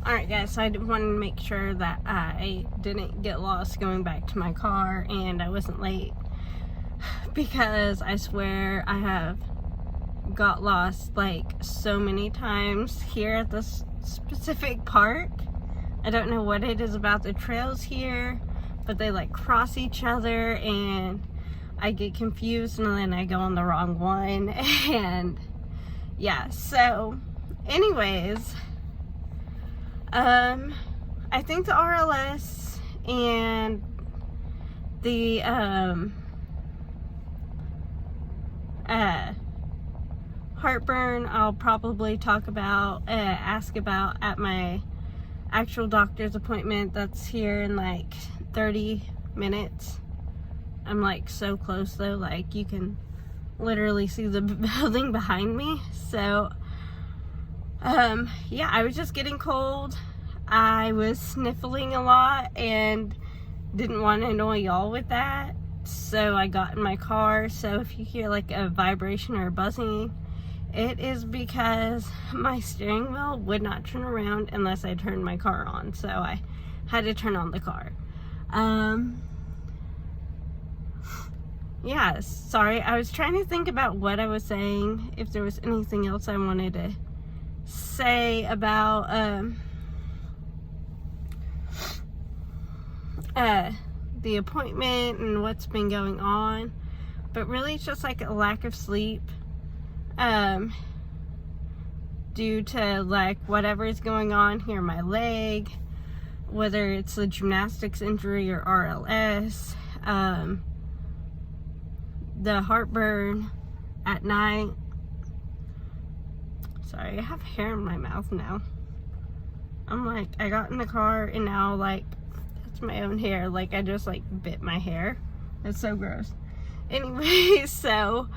Alright guys, so I wanted to make sure that I didn't get lost going back to my car and I wasn't late, because I swear I have got lost like so many times here at this specific park. I don't know what it is about the trails here, but they like cross each other and I get confused and then I go on the wrong one. And yeah, so anyways, I think the RLS and the heartburn I'll probably talk about, ask about at my actual doctor's appointment that's here in like 30 minutes. I'm like so close though, like you can literally see the building behind me. So yeah, I was just getting cold. I was sniffling a lot and didn't want to annoy y'all with that, so I got in my car. So if you hear like a vibration or a buzzing, it is because my steering wheel would not turn around unless I turned my car on, so I had to turn on the car. Yeah, sorry, I was trying to think about what I was saying, if there was anything else I wanted to say about the appointment and what's been going on. But really it's just like a lack of sleep due to like whatever is going on here in my leg, whether it's the gymnastics injury or RLS, the heartburn at night. Sorry, I have hair in my mouth now. I'm like, I got in the car and now like that's my own hair, like I just like bit my hair. It's so gross. Anyway, so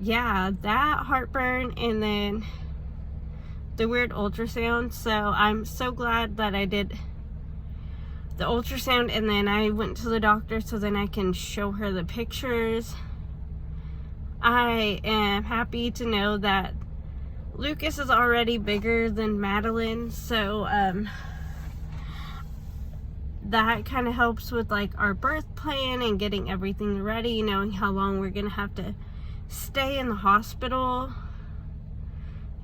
yeah, that heartburn and then the weird ultrasound. So I'm so glad that I did the ultrasound and then I went to the doctor so then I can show her the pictures. I am happy to know that Lucas is already bigger than Madeline, so that kind of helps with like our birth plan and getting everything ready, knowing how long we're gonna have to stay in the hospital,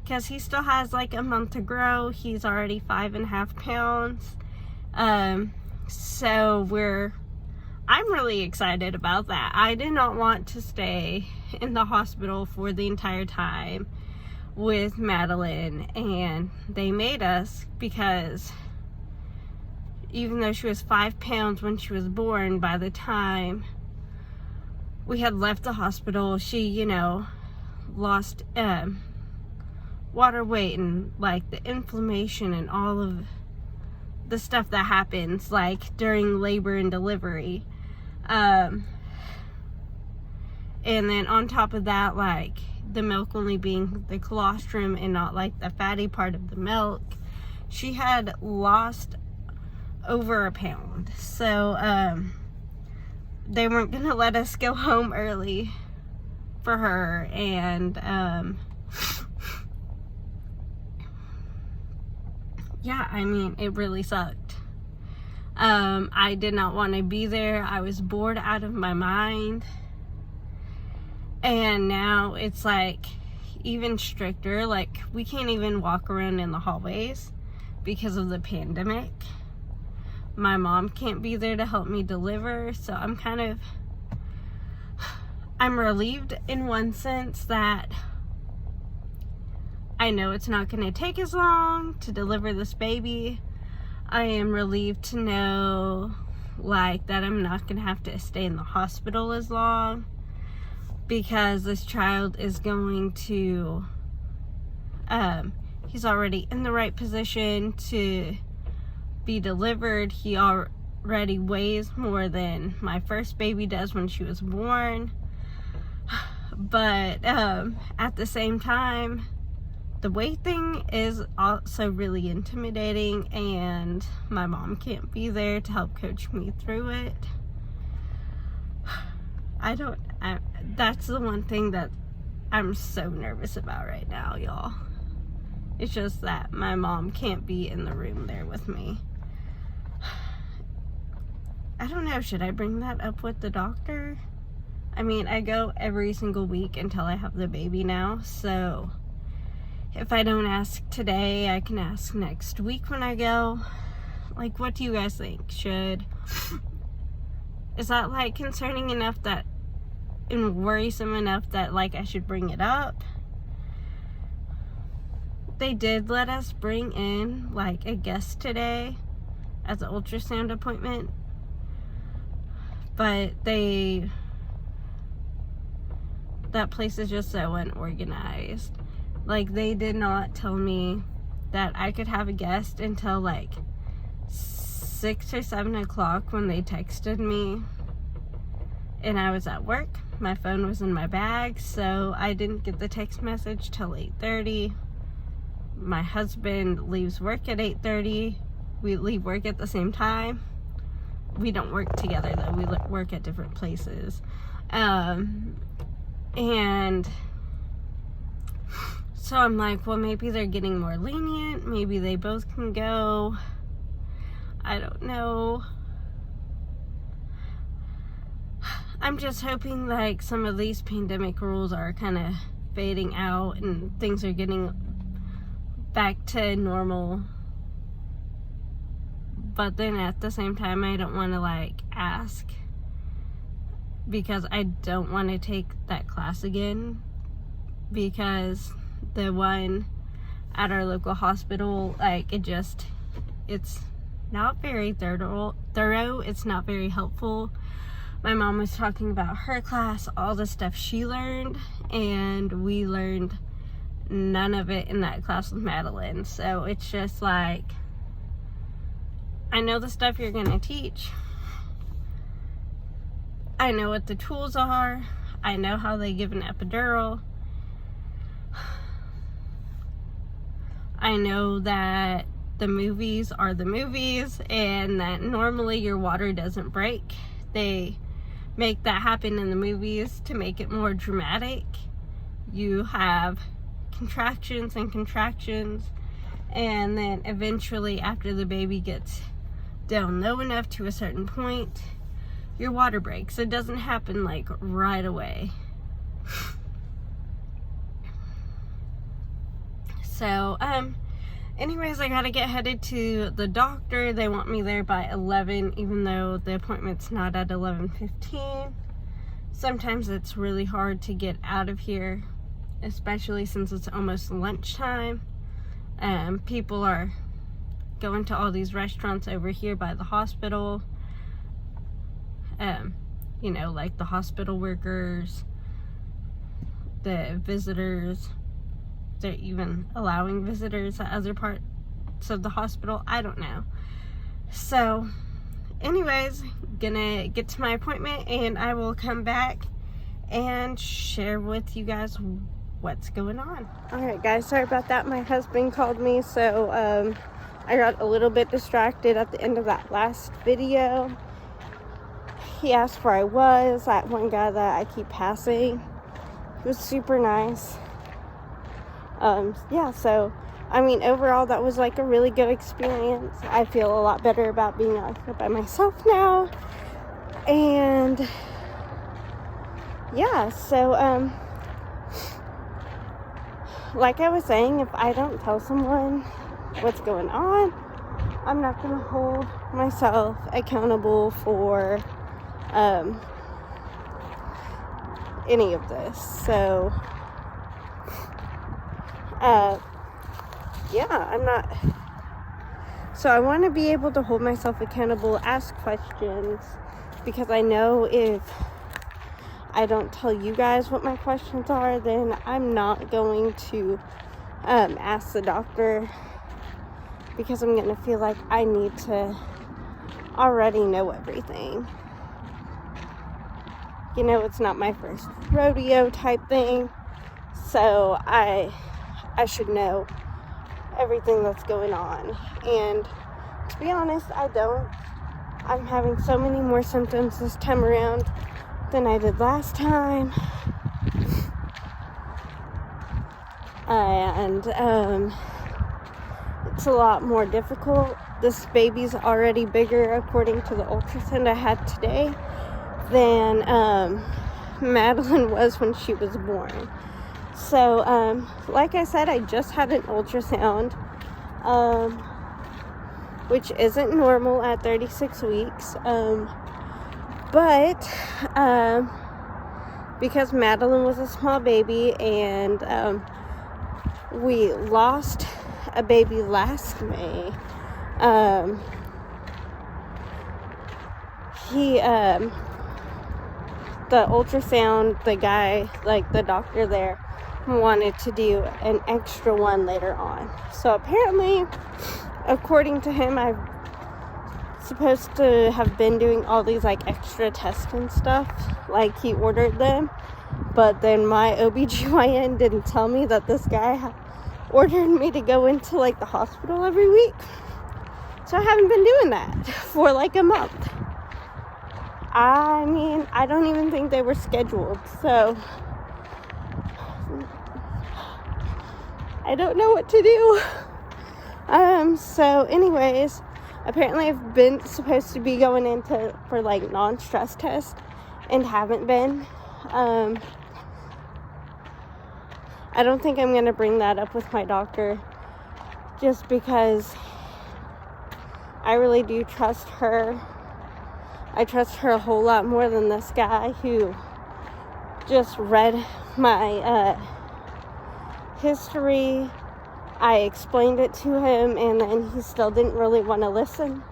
because he still has like a month to grow. He's already 5.5 pounds. So I'm really excited about that. I did not want to stay in the hospital for the entire time with Madeline, and they made us, because even though she was 5 pounds when she was born, by the time we had left the hospital, she, you know, lost water weight and like the inflammation and all of the stuff that happens like during labor and delivery. And then on top of that, like the milk only being the colostrum and not like the fatty part of the milk, she had lost over 1 pound. So they weren't gonna let us go home early for her, and yeah, I mean, it really sucked. I did not want to be there. I was bored out of my mind. And now it's like even stricter. Like we can't even walk around in the hallways because of the pandemic. My mom can't be there to help me deliver. So I'm relieved in one sense that I know it's not going to take as long to deliver this baby. I am relieved to know like that I'm not going to have to stay in the hospital as long, because this child is going to he's already in the right position to be delivered. He already weighs more than my first baby does when she was born, but at the same time, the weight thing is also really intimidating, and my mom can't be there to help coach me through it. That's the one thing that I'm so nervous about right now, y'all. It's just that my mom can't be in the room there with me. I don't know, should I bring that up with the doctor? I mean, I go every single week until I have the baby now, so if I don't ask today, I can ask next week when I go. Like, what do you guys think? Is that, like, concerning enough that, and worrisome enough that, like, I should bring it up? They did let us bring in, like, a guest today at the ultrasound appointment, but that place is just so unorganized. Like, they did not tell me that I could have a guest until like 6 or 7 o'clock when they texted me, and I was at work. My phone was in my bag, so I didn't get the text message till 8:30. My husband leaves work at 8:30. We leave work at the same time. We don't work together though, we work at different places. And so I'm like, well, maybe they're getting more lenient. Maybe they both can go. I don't know. I'm just hoping like some of these pandemic rules are kind of fading out and things are getting back to normal. But then at the same time, I don't want to like ask, because I don't want to take that class again, because the one at our local hospital, like, it's not very thorough, it's not very helpful. My mom was talking about her class, all the stuff she learned, and we learned none of it in that class with Madeline. So it's just like, I know the stuff you're gonna teach. I know what the tools are. I know how they give an epidural. I know that the movies are the movies, and that normally your water doesn't break. They make that happen in the movies to make it more dramatic. You have contractions and contractions, and then eventually after the baby gets down low enough to a certain point, your water breaks. It doesn't happen like right away. So, anyways, I gotta get headed to the doctor. They want me there by 11, even though the appointment's not at 11:15. Sometimes it's really hard to get out of here, especially since it's almost lunchtime. People are going to all these restaurants over here by the hospital. You know, like the hospital workers, the visitors. They're even allowing visitors at other parts of the hospital. I don't know. So, anyways, gonna get to my appointment, and I will come back and share with you guys what's going on. Alright guys, sorry about that. My husband called me, so I got a little bit distracted at the end of that last video. He asked where I was, that one guy that I keep passing. He was super nice. Yeah, so, I mean, overall, that was like a really good experience. I feel a lot better about being out here by myself now. And, yeah, so, like I was saying, if I don't tell someone what's going on, I'm not going to hold myself accountable for, any of this. So, yeah, I'm not, so I want to be able to hold myself accountable, ask questions, because I know if I don't tell you guys what my questions are, then I'm not going to ask the doctor, because I'm going to feel like I need to already know everything. You know, it's not my first rodeo type thing, so I should know everything that's going on. And to be honest, I don't. I'm having so many more symptoms this time around than I did last time. And it's a lot more difficult. This baby's already bigger, according to the ultrasound I had today, than Madeline was when she was born. So, like I said, I just had an ultrasound, which isn't normal at 36 weeks, but because Madeline was a small baby and we lost a baby last May, the ultrasound, the guy, like the doctor there, wanted to do an extra one later on. So apparently, according to him, I'm supposed to have been doing all these like extra tests and stuff, like he ordered them, but then my OBGYN didn't tell me that this guy ordered me to go into like the hospital every week. So I haven't been doing that for like a month. I mean, I don't even think they were scheduled, so I don't know what to do. So anyways, apparently I've been supposed to be going into for like non-stress tests and haven't been. I don't think I'm going to bring that up with my doctor, just because I really do trust her. I trust her a whole lot more than this guy who just read my history. I explained it to him, and then he still didn't really want to listen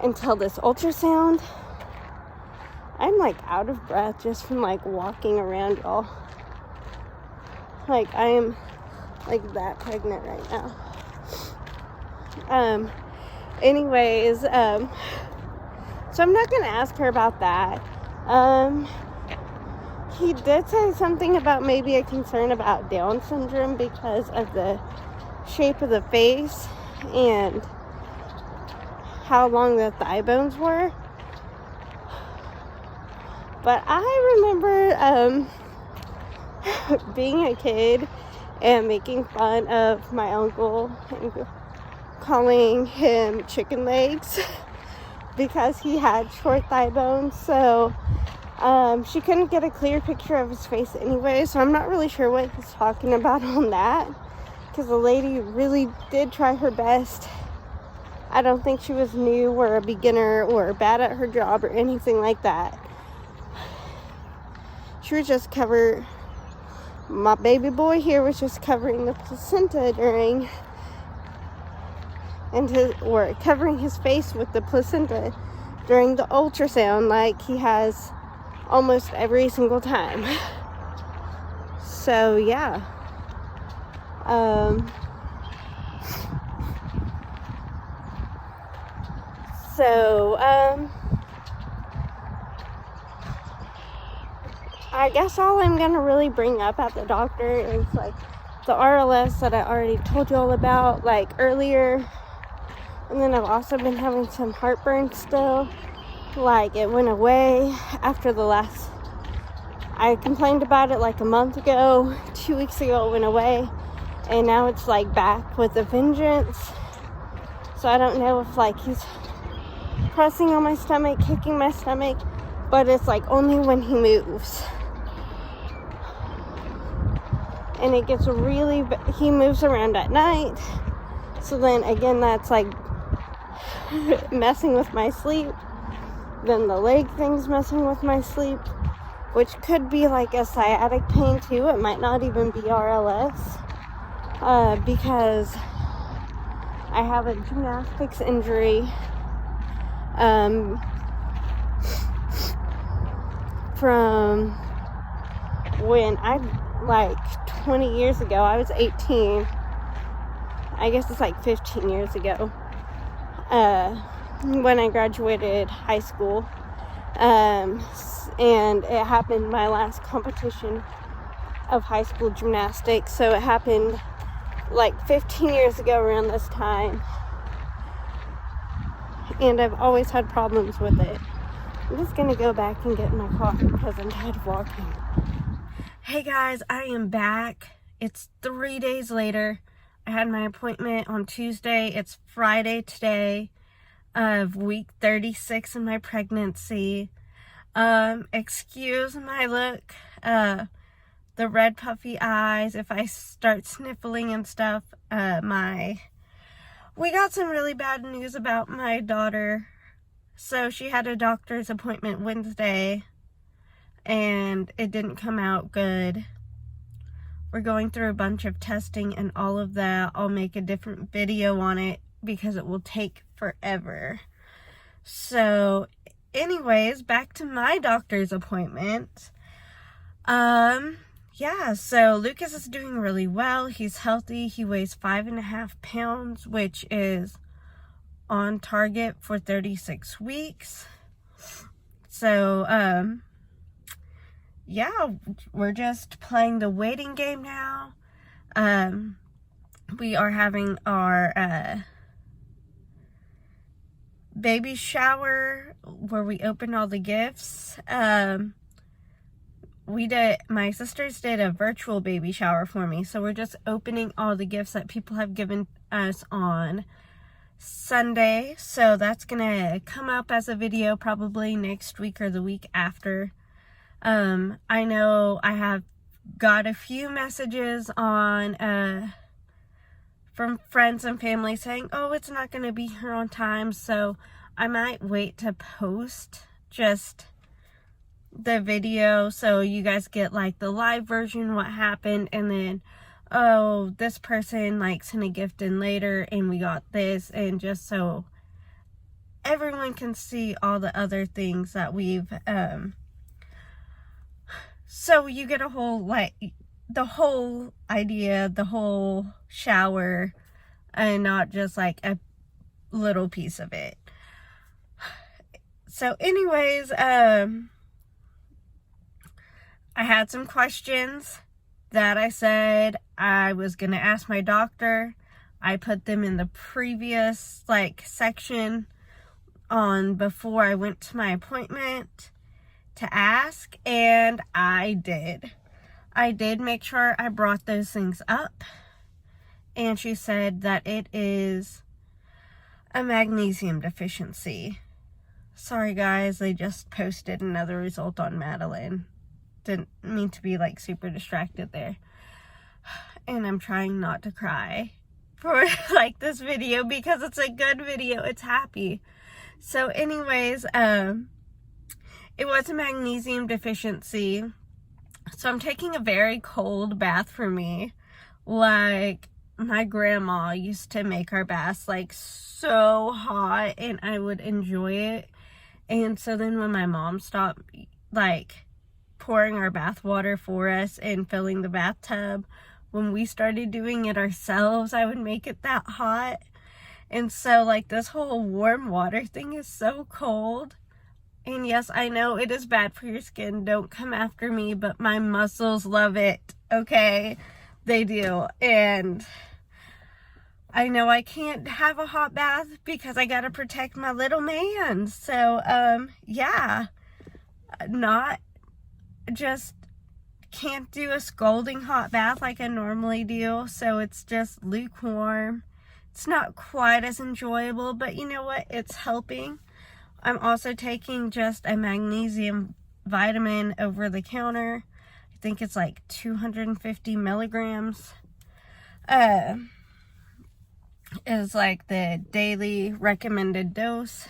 until this ultrasound. I'm like out of breath just from like walking around, y'all. Like I am like that pregnant right now. Anyways, so I'm not going to ask her about that. He did say something about maybe a concern about Down syndrome because of the shape of the face and how long the thigh bones were. But I remember being a kid and making fun of my uncle and calling him chicken legs because he had short thigh bones. So she couldn't get a clear picture of his face anyway, so I'm not really sure what he's talking about on that, because the lady really did try her best. I don't think she was new or a beginner or bad at her job or anything like that. She was just my baby boy here was just covering the placenta covering his face with the placenta during the ultrasound, like he has almost every single time. So yeah. I guess all I'm gonna really bring up at the doctor is like the RLS that I already told you all about like earlier. And then I've also been having some heartburn still. Like it went away after I complained about it like a month ago. 2 weeks ago it went away. And now it's like back with a vengeance. So I don't know if like he's pressing on my stomach, kicking my stomach. But it's like only when he moves. And it gets he moves around at night. So then again, that's like messing with my sleep. Then the leg thing's messing with my sleep, which could be like a sciatic pain too. It might not even be RLS, because I have a gymnastics injury from when like 20 years ago. I was 18. I guess it's like 15 years ago. When I graduated high school. And it happened my last competition of high school gymnastics. So it happened like 15 years ago around this time. And I've always had problems with it. I'm just gonna go back and get in my car because I'm tired of walking. Hey guys, I am back. It's 3 days later. I had my appointment on Tuesday. It's Friday today of week 36 in my pregnancy. Excuse my look, the red puffy eyes, if I start sniffling and stuff. We got some really bad news about my daughter. So she had a doctor's appointment Wednesday and it didn't come out good. We're going through a bunch of testing and all of that. I'll make a different video on it because it will take forever. So anyways, back to my doctor's appointment. Yeah, so Lucas is doing really well. He's healthy. He weighs 5.5 pounds, which is on target for 36 weeks. So, yeah, we're just playing the waiting game now. We are having our baby shower where we open all the gifts. My sisters did a virtual baby shower for me, so we're just opening all the gifts that people have given us on Sunday. So that's gonna come up as a video probably next week or the week after. I know I have got a few messages on from friends and family saying, oh, it's not gonna be here on time, so I might wait to post just the video so you guys get like the live version, what happened, and then, oh, this person like sent a gift in later and we got this, and just so everyone can see all the other things that we've so you get a whole, like, the whole idea, the whole shower, and not just like a little piece of it. So anyways, I had some questions that I said I was going to ask my doctor. I put them in the previous, like, section on before I went to my appointment to ask, and I did. I did make sure I brought those things up, and she said that it is a magnesium deficiency. Sorry guys, they just posted another result on Madeline. Didn't mean to be like super distracted there. And I'm trying not to cry for like this video because it's a good video. It's happy. So anyways, it was a magnesium deficiency. So I'm taking a very cold bath for me. Like my grandma used to make our baths like so hot and I would enjoy it. And so then when my mom stopped like pouring our bath water for us and filling the bathtub, when we started doing it ourselves, I would make it that hot. And so like this whole warm water thing is so cold. And yes, I know it is bad for your skin. Don't come after me, but my muscles love it. Okay? They do. And I know I can't have a hot bath because I gotta protect my little man. So, yeah. Not just can't do a scalding hot bath like I normally do. So it's just lukewarm. It's not quite as enjoyable, but you know what? It's helping. I'm also taking just a magnesium vitamin over the counter. I think it's like 250 milligrams. Is like the daily recommended dose.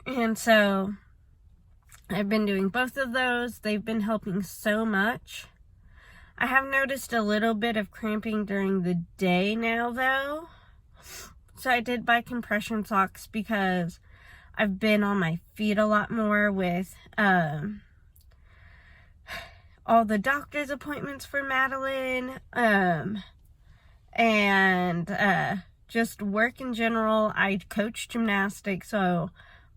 And so I've been doing both of those. They've been helping so much. I have noticed a little bit of cramping during the day now though. So I did buy compression socks because I've been on my feet a lot more with all the doctor's appointments for Madeline, and just work in general. I coach gymnastics, so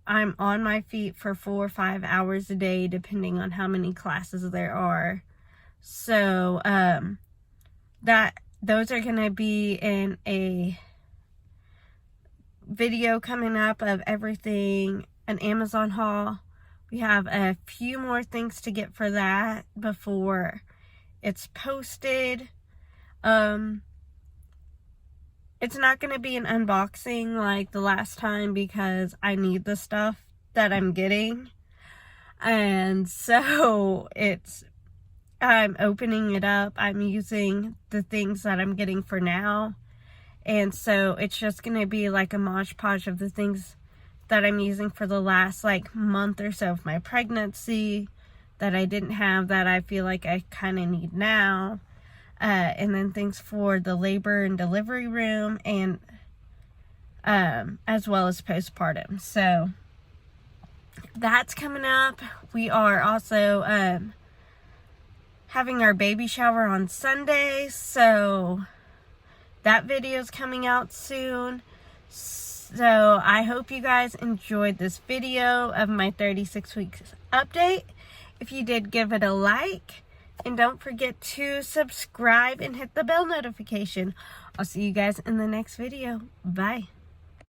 I'm on my feet for 4 or 5 hours a day, depending on how many classes there are. So those are going to be in a video coming up of everything, an Amazon haul. We have a few more things to get for that before it's posted. It's not going to be an unboxing like the last time because I need the stuff that I'm getting. And so I'm opening it up. I'm using the things that I'm getting for now. And so it's just going to be like a mosh podge of the things that I'm using for the last like month or so of my pregnancy that I didn't have that I feel like I kind of need now. And then things for the labor and delivery room, and as well as postpartum. So that's coming up. We are also having our baby shower on Sunday, so that video is coming out soon. So I hope you guys enjoyed this video of my 36 weeks update. If you did, give it a like. And don't forget to subscribe and hit the bell notification. I'll see you guys in the next video. Bye.